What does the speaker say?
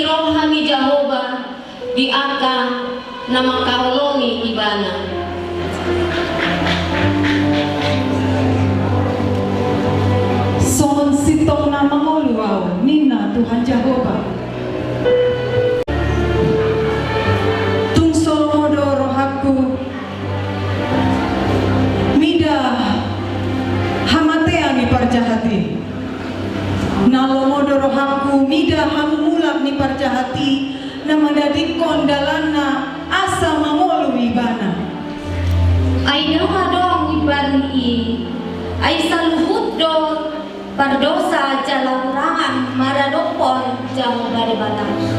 rohani Jehovah di aka nama kaulongi ibana. Son sitong nama ngoluau nina Tuhan Jehovah. Tungso modo rohaku mida hamatea ni parjahati. Nalo modo rohaku mida hamulak ni parjahati nama dadi kondalana asa mangolu ibana. Ay dong ibani ay saluhut do pardosa jalakurangan maradopon jamu dari batang.